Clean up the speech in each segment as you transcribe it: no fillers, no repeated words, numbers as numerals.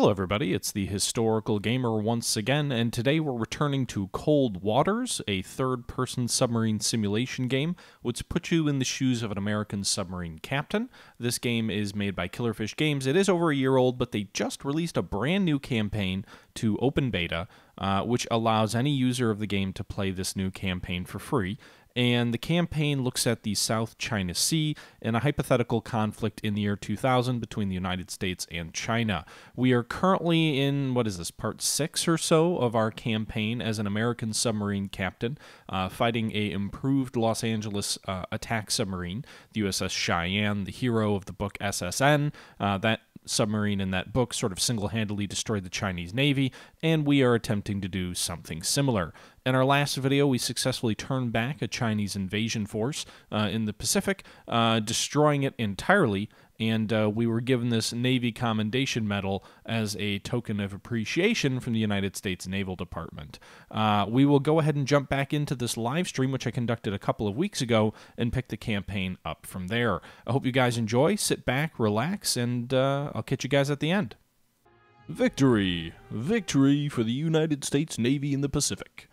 Hello everybody, it's the Historical Gamer once again, and today we're returning to Cold Waters, a third-person submarine simulation game, which puts you in the shoes of an American submarine captain. This game is made by Killerfish Games. It is over a year old, but they just released a brand new campaign to open beta, which allows any user of the game to play this new campaign for free. And the campaign looks at the South China Sea and a hypothetical conflict in the year 2000 between the United States and China. We are currently in, what is this, part 6 or so of our campaign as an American submarine captain, fighting a improved Los Angeles attack submarine, the USS Cheyenne, the hero of the book SSN. That submarine in that book sort of single-handedly destroyed the Chinese Navy, and we are attempting to do something similar. In our last video, we successfully turned back a Chinese invasion force in the Pacific, destroying it entirely, and we were given this Navy Commendation Medal as a token of appreciation from the United States Naval Department. We will go ahead and jump back into this live stream, which I conducted a couple of weeks ago, and pick the campaign up from there. I hope you guys enjoy, sit back, relax, and I'll catch you guys at the end. Victory! Victory for the United States Navy in the Pacific.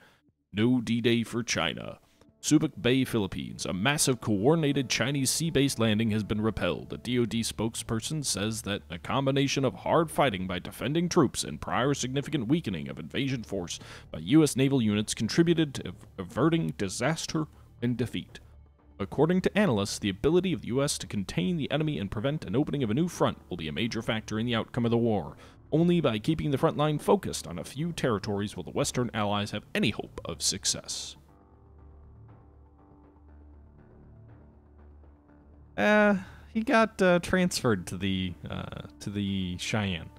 No D-Day for China. Subic Bay, Philippines. A massive coordinated Chinese sea-based landing has been repelled. A DoD spokesperson says that a combination of hard fighting by defending troops and prior significant weakening of invasion force by U.S. naval units contributed to averting disaster and defeat. According to analysts, the ability of the U.S. to contain the enemy and prevent an opening of a new front will be a major factor in the outcome of the war. Only by keeping the front line focused on a few territories will the Western Allies have any hope of success. He got transferred to the Cheyenne.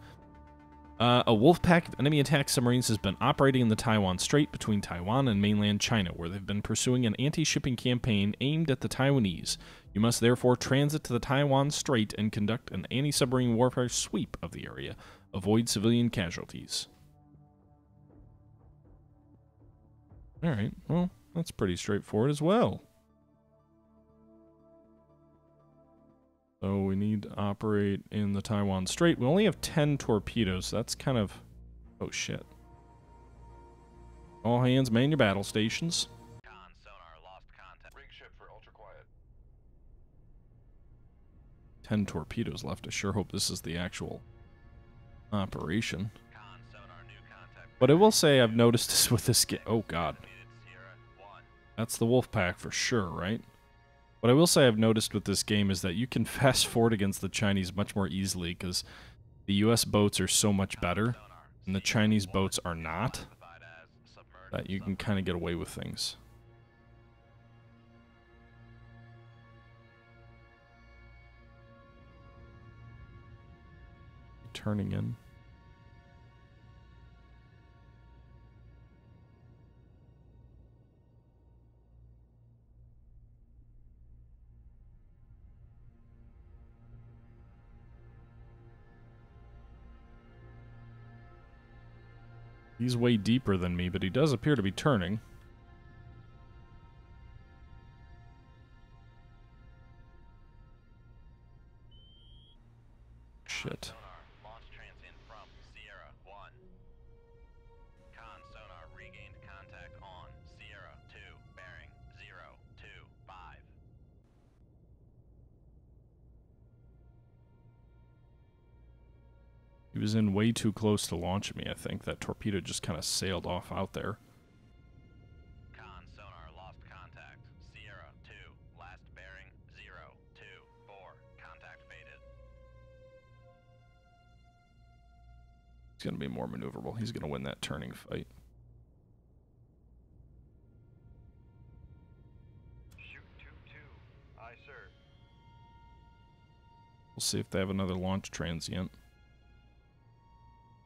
A wolf pack of enemy attack submarines has been operating in the Taiwan Strait between Taiwan and mainland China, where they've been pursuing an anti-shipping campaign aimed at the Taiwanese. You must therefore transit to the Taiwan Strait and conduct an anti-submarine warfare sweep of the area. Avoid civilian casualties. Alright, well, that's pretty straightforward as well. So we need to operate in the Taiwan Strait. We only have 10 torpedoes, so that's kind of... Oh, shit. All hands, man your battle stations. Sonar lost contact. Rig ship for ultra quiet. 10 torpedoes left. I sure hope this is the actual operation. Sonar, new contact. But I will say I've noticed this with this game. Oh, God. That's the wolf pack for sure, right? What I will say I've noticed with this game is that you can fast forward against the Chinese much more easily because the U.S. boats are so much better and the Chinese boats are not, that you can kind of get away with things. Turning in. He's way deeper than me, but he does appear to be turning. Shit. Launch transient from Sierra 1. Con sonar regained contact on Sierra 2, bearing 025. He was in way too close to launch me, I think. That torpedo just kind of sailed off out there. Con sonar lost contact. Sierra 2, last bearing 024. Contact faded. He's going to be more maneuverable. He's going to win that turning fight. Shoot 2-2. Aye, sir. We'll see if they have another launch transient.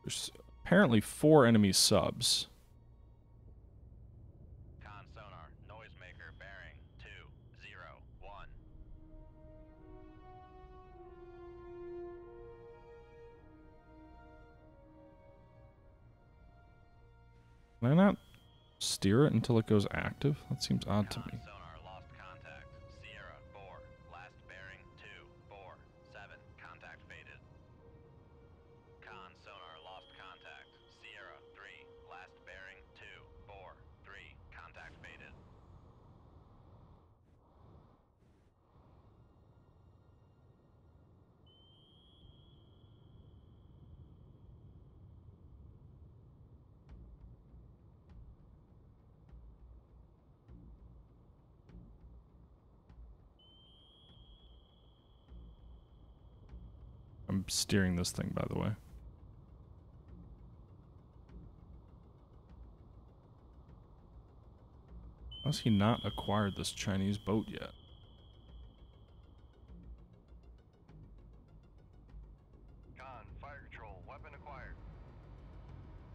There's apparently 4 enemy subs. Con sonar, noisemaker bearing 201. Can I not steer it until it goes active? That seems odd to me. Sonar lost contact. Sierra 4, last bearing 247. Contact faded. Con sonar I'm steering this thing, by the way. How has he not acquired this Chinese boat yet? Fire control, weapon acquired.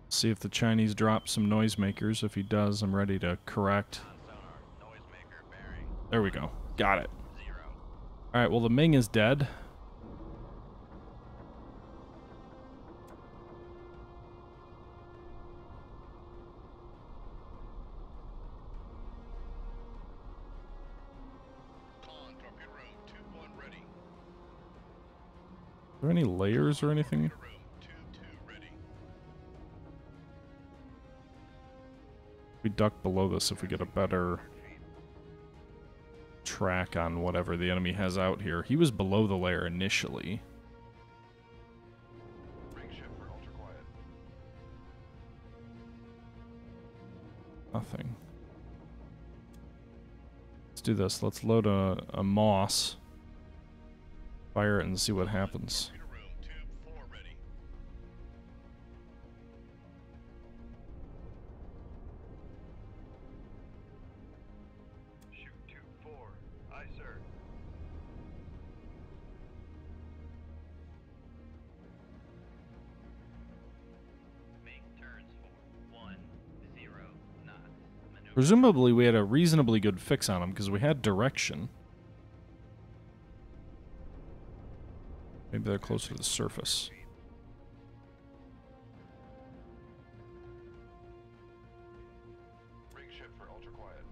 See if the Chinese drop some noisemakers. If he does, I'm ready to correct. Sonar, noisemaker bearing. There we go. Got it. 0. Alright, well the Ming is dead. Torpedo room, 2-1 ready. Are there any layers or anything? Room, 2-2 ready. We duck below this if we get a better track on whatever the enemy has out here. He was below the layer initially. Ring ship for ultra quiet. Nothing. Let's do this. Let's load a moss. Fire it and see what happens. Torpedo room, tube 4 ready. Shoot tube 4. Aye, sir. Make turns for 10 knots. Maneuver. Presumably we had a reasonably good fix on him because we had direction. Maybe they're closer to the surface. Ring ship for ultra quiet.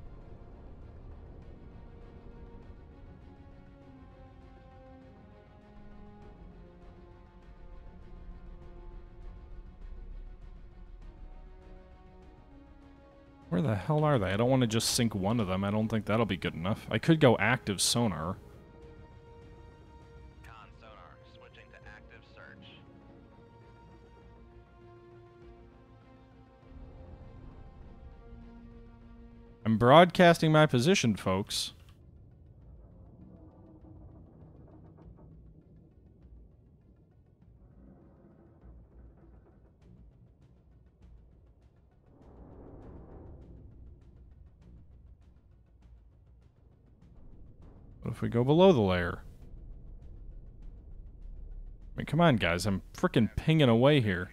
Where the hell are they? I don't want to just sink one of them. I don't think that'll be good enough. I could go active sonar. Con sonar, switching to active search. I'm broadcasting my position, folks. What if we go below the layer? I mean, come on, guys. I'm frickin' pinging away here.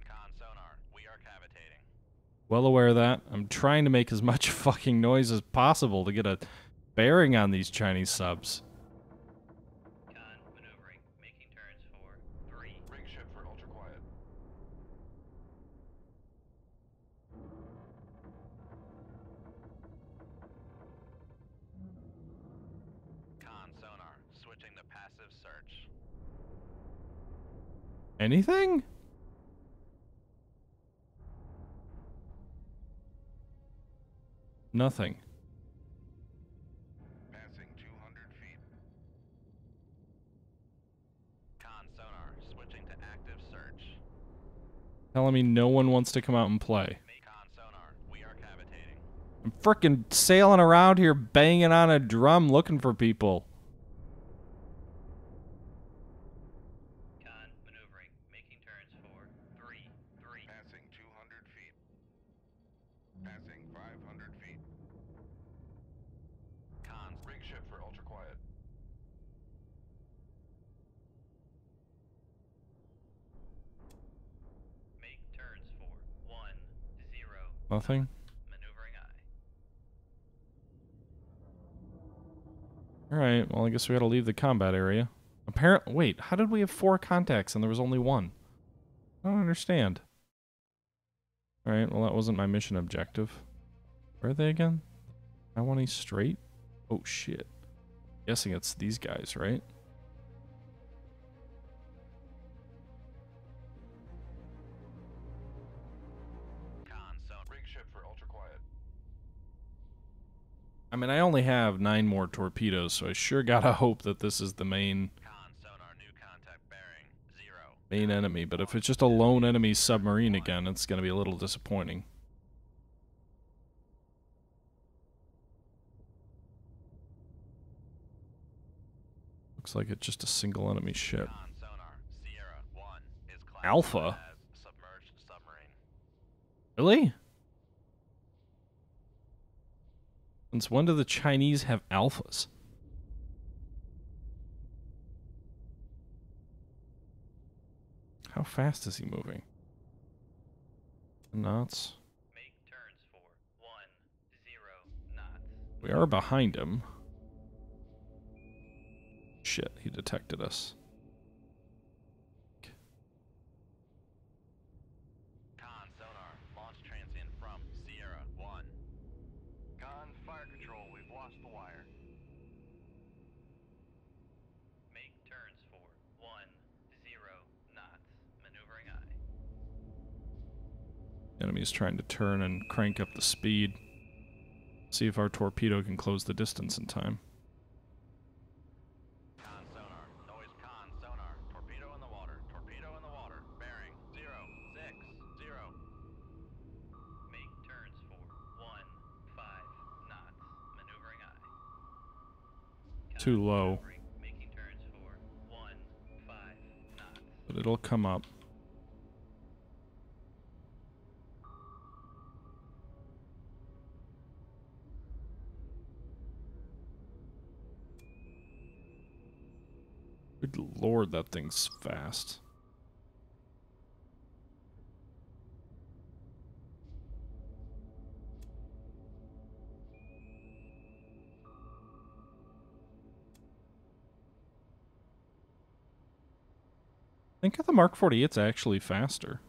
Con sonar, we are cavitating. Well aware of that. I'm trying to make as much fucking noise as possible to get a bearing on these Chinese subs. Con maneuvering, making turns for 3. Ring ship for ultra quiet. Con sonar, switching to passive search. Anything? Nothing. Passing 200 feet. Con sonar, switching to active search. Telling me no one wants to come out and play. Con sonar, we are cavitating. I'm frickin' sailing around here banging on a drum looking for people. Con maneuvering, making turns for 3. Passing 200 feet. Passing 500 feet. Con, ring ship for ultra quiet. Make turns for 10. Nothing? Maneuvering eye. Alright, well I guess we gotta leave the combat area. Apparently, wait, how did we have 4 contacts and there was only 1? I don't understand. Alright, well that wasn't my mission objective. Where are they again? I want East straight? Oh shit. Guessing it's these guys, right? Con, so ring ship for ultra quiet. I mean, I only have 9 more torpedoes, so I sure gotta hope that this is the main... Con, sonar, new contact bearing 0. main enemy, but if it's just a lone enemy submarine again, it's going to be a little disappointing. Looks like it's just a single enemy ship. Alpha? Really? Since when do the Chinese have alphas? How fast is he moving? Knots. Make turns for 10 knots. We are behind him. Shit, he detected us. Con sonar, launch transient from Sierra 1. Con fire control, we've lost the wire. Make turns for 10 knots. Maneuvering eye. Enemy's trying to turn and crank up the speed. See if our torpedo can close the distance in time. Con sonar, noise con sonar. Torpedo in the water, bearing 060. Make turns for 15 knots. Maneuvering eye. Too low. Making turns for 15 knots. But it'll come up. Good lord, that thing's fast. I think the Mark 48's actually faster.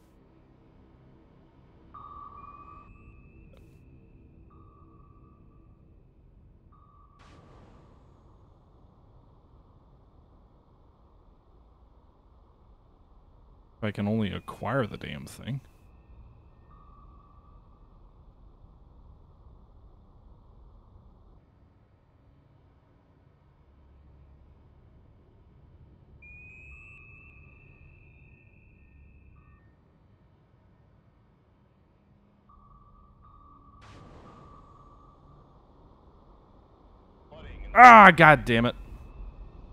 If I can only acquire the damn thing. Ah, god damn it.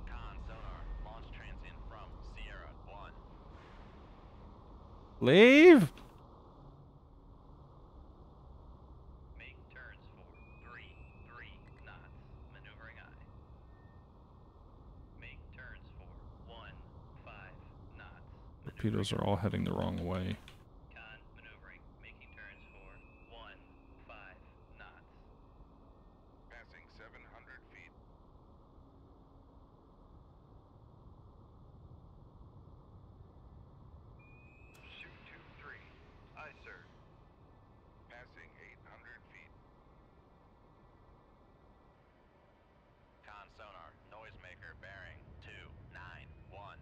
Con sonar, launch transient from Sierra 1. Leave? Make turns for 3 knots. Maneuvering eye. Make turns for 15 knots. Torpedoes are all heading the wrong way. Con maneuvering, making turns for 15 knots. Passing 700 feet. Shoot 23. Aye, sir. Passing 800 feet. Con sonar, noisemaker bearing 291.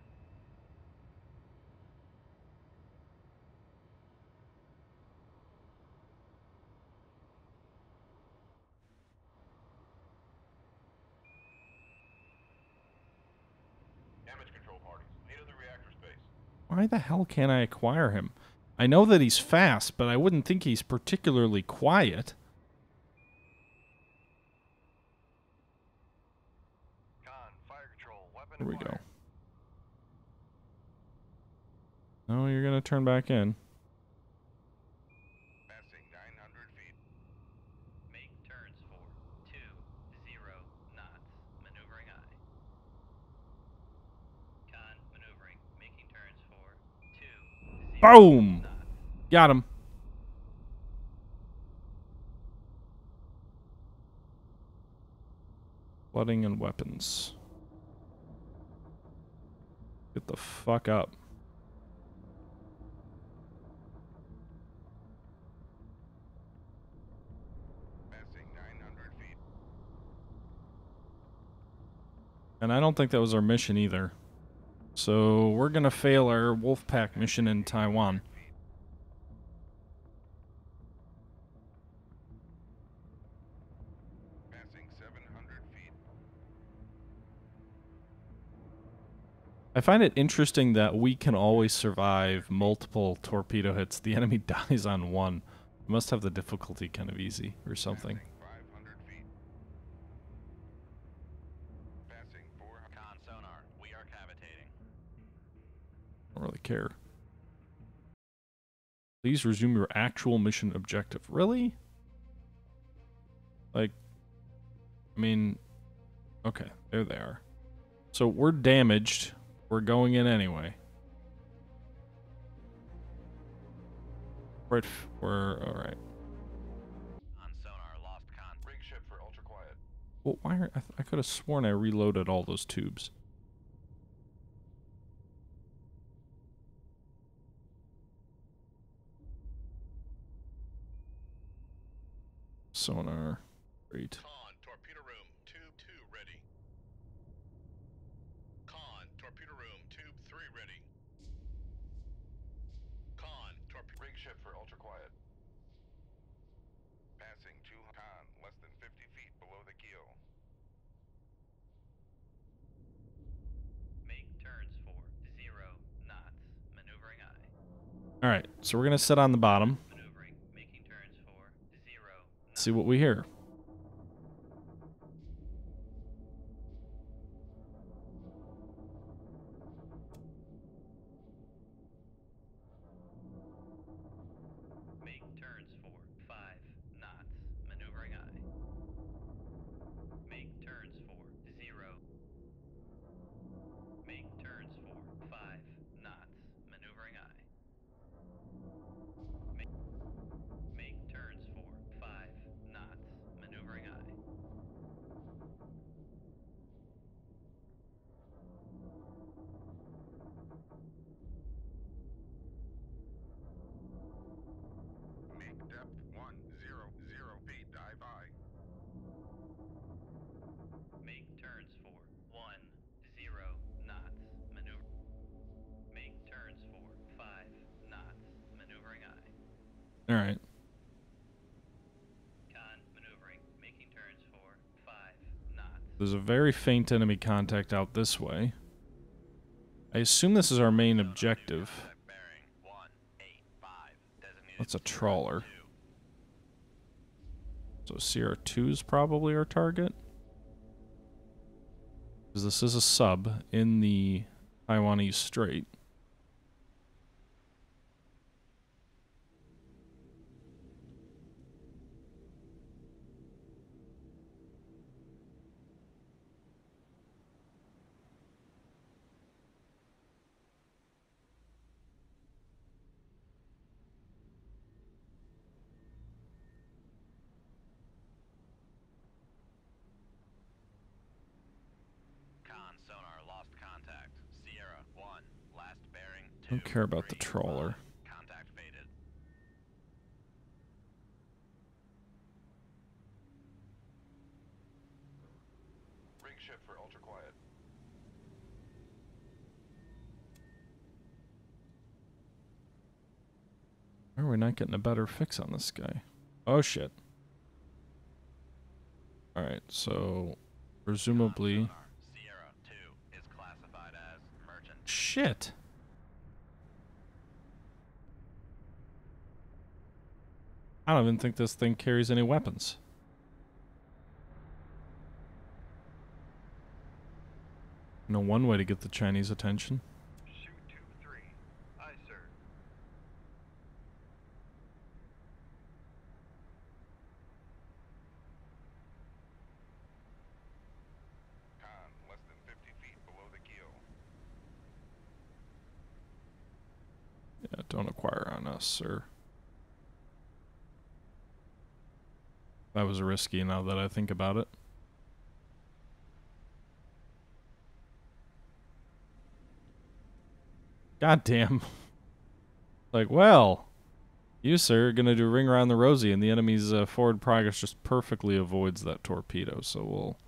Damage control parties. Need of the reactor space. Why the hell can't I acquire him? I know that he's fast, but I wouldn't think he's particularly quiet. Con, fire control, weapon Here we acquired. go. No, you're gonna turn back in. Passing 900 feet. Make turns for 20 knots. Maneuvering eye. Con maneuvering, making turns for 20 Boom! knots. Got him. Flooding and weapons. Get the fuck up. Passing 900 feet. And I don't think that was our mission either. So we're gonna fail our Wolfpack mission in Taiwan. Passing 700 feet. I find it interesting that we can always survive multiple torpedo hits. The enemy dies on one. We must have the difficulty kind of easy or something. Passing 500 feet. Passing 4. Con sonar, we are cavitating. I don't really care. Please resume your actual mission objective. Really? Like, I mean, okay, there they are. So we're damaged. We're going in anyway. Right, we're alright. On sonar, lost con. Rig ship for ultra quiet. Well, why are, I could have sworn I reloaded all those tubes. Sonar. Great. Con, torpedo room, tube 2 ready. Con, torpedo room, tube 3 ready. Con, torpedo rig ship for ultra quiet. Passing 2 con, less than 50 feet below the keel. Make turns for 0 knots. Maneuvering aye. Alright, so we're gonna sit on the bottom. Maneuvering, making turns for 0 knots. See what we hear. Make turns for 5 knots. Maneuvering aye. Make turns for 0. Make turns for 5 knots. Maneuvering aye. Make turns for 5 knots. Maneuvering aye. Make depth 100 feet. Dive aye. Make turns for 10 knots. Maneuver. Make turns for 5 knots. Maneuvering aye. Alright. Con maneuvering. Making turns for 5 knots. There's a very faint enemy contact out this way. I assume this is our main objective. Bearing 185. Designated That's a Sierra trawler. 2. So Sierra 2 is probably our target. Because this is a sub in the Taiwanese Strait. Con sonar lost contact. Sierra 1. Last bearing 2. Don't care about the 3, trawler. 5. Contact faded. Rig ship for ultra quiet. Why are we not getting a better fix on this guy? Oh shit. Alright, so presumably... Sonar, Sierra 2 is classified as merchant. Shit! I don't even think this thing carries any weapons. No one way to get the Chinese attention. Shoot tube 3. Aye, sir. Con, less than 50 feet below the keel. Yeah, don't acquire on us, sir. That was risky now that I think about it. God damn. Like, well, you, sir, are going to do ring around the rosy, and the enemy's forward progress just perfectly avoids that torpedo, so we'll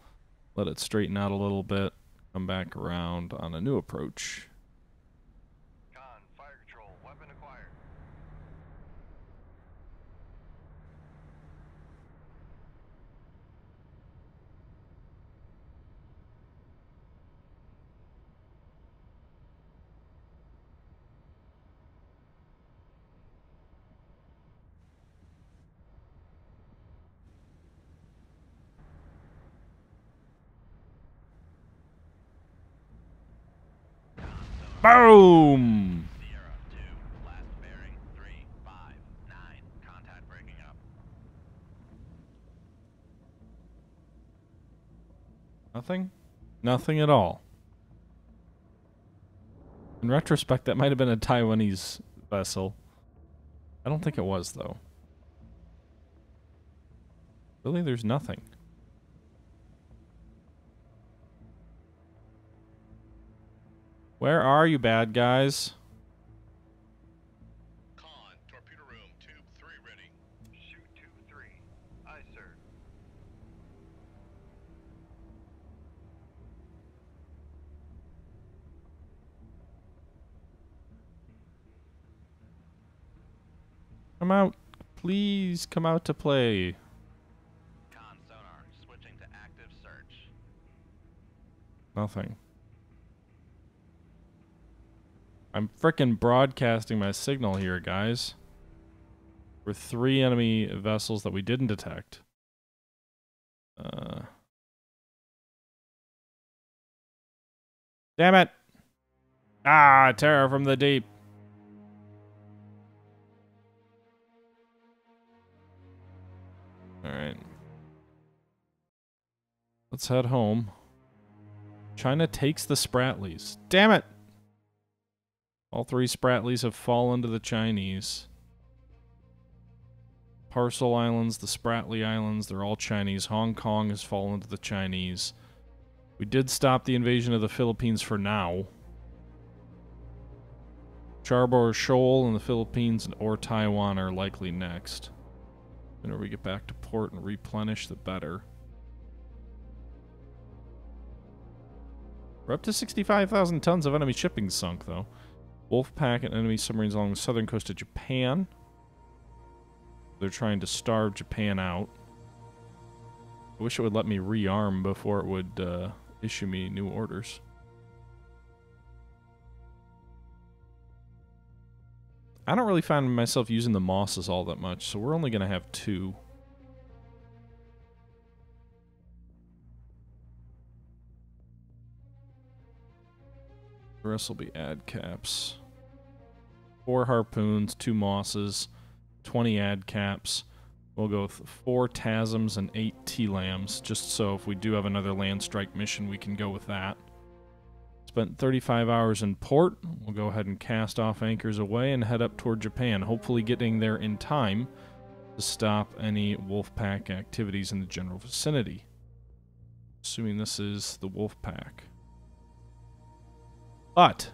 let it straighten out a little bit, come back around on a new approach. Con, fire control, weapon acquired. Boom! Sierra 2, last bearing 359. Contact breaking up. Nothing? Nothing at all. In retrospect, that might have been a Taiwanese vessel. I don't think it was, though. Really? There's nothing. Where are you, bad guys? Con, torpedo room, tube 3 ready. Shoot tube 3. Aye, sir. Come out. Please come out to play. Con sonar, switching to active search. Nothing. I'm frickin' broadcasting my signal here, guys. For 3 enemy vessels that we didn't detect. Damn it! Ah, terror from the deep. Alright. Let's head home. China takes the Spratlys. Damn it! All 3 Spratlys have fallen to the Chinese. Parcel Islands, the Spratly Islands, they're all Chinese. Hong Kong has fallen to the Chinese. We did stop the invasion of the Philippines for now. Charbor Shoal in the Philippines or Taiwan are likely next. The sooner we get back to port and replenish, the better. We're up to 65,000 tons of enemy shipping sunk, though. Wolfpack and enemy submarines along the southern coast of Japan. They're trying to starve Japan out. I wish it would let me rearm before it would issue me new orders. I don't really find myself using the Mosses all that much, so we're only going to have 2. The rest will be ad caps. 4 harpoons, 2 Mosses, 20 ad caps. We'll go with 4 TASMs and 8 T-LAMs, just so if we do have another land strike mission, we can go with that. Spent 35 hours in port. We'll go ahead and cast off anchors away and head up toward Japan, hopefully getting there in time to stop any Wolfpack activities in the general vicinity. Assuming this is the Wolfpack. But,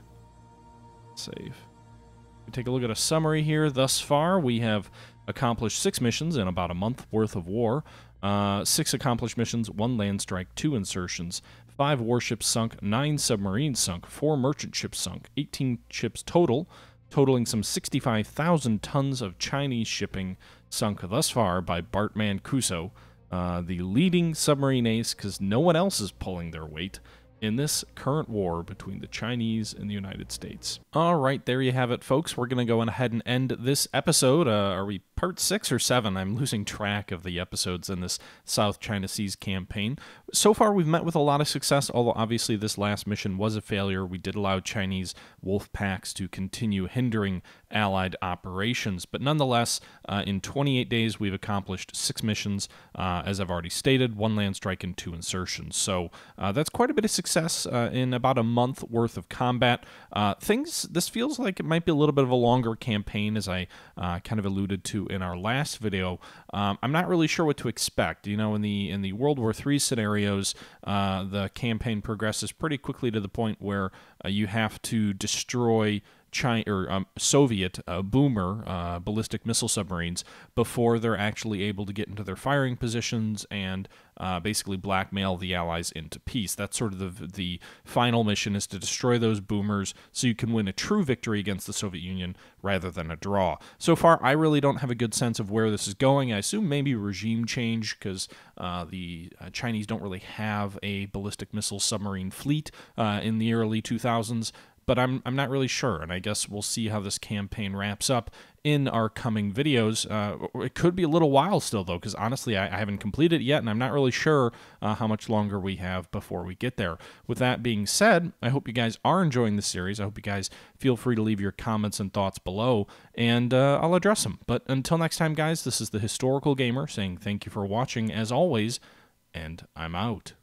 save. We take a look at a summary here. Thus far, we have accomplished 6 missions in about a month worth of war. 6 accomplished missions, 1 land strike, 2 insertions, 5 warships sunk, 9 submarines sunk, 4 merchant ships sunk, 18 ships total, totaling some 65,000 tons of Chinese shipping sunk thus far by Bartman Kuso, the leading submarine ace because no one else is pulling their weight in this current war between the Chinese and the United States. All right, there you have it, folks. We're going to go ahead and end this episode. Are we part 6 or 7? I'm losing track of the episodes in this South China Seas campaign. So far, we've met with a lot of success, although obviously this last mission was a failure. We did allow Chinese wolf packs to continue hindering Allied operations. But nonetheless, in 28 days, we've accomplished 6 missions, as I've already stated, 1 land strike and 2 insertions. So that's quite a bit of success in about a month worth of combat. This feels like it might be a little bit of a longer campaign, as I kind of alluded to in our last video. I'm not really sure what to expect. You know, in the World War III scenarios, the campaign progresses pretty quickly to the point where you have to destroy Soviet boomer ballistic missile submarines before they're actually able to get into their firing positions and basically blackmail the Allies into peace. That's sort of the final mission, is to destroy those boomers so you can win a true victory against the Soviet Union rather than a draw. So far, I really don't have a good sense of where this is going. I assume maybe regime change, because the Chinese don't really have a ballistic missile submarine fleet in the early 2000s. but I'm not really sure, and I guess we'll see how this campaign wraps up in our coming videos. It could be a little while still, though, because honestly, I haven't completed it yet, and I'm not really sure how much longer we have before we get there. With that being said, I hope you guys are enjoying the series. I hope you guys feel free to leave your comments and thoughts below, and I'll address them. But until next time, guys, this is the Historical Gamer saying thank you for watching, as always, and I'm out.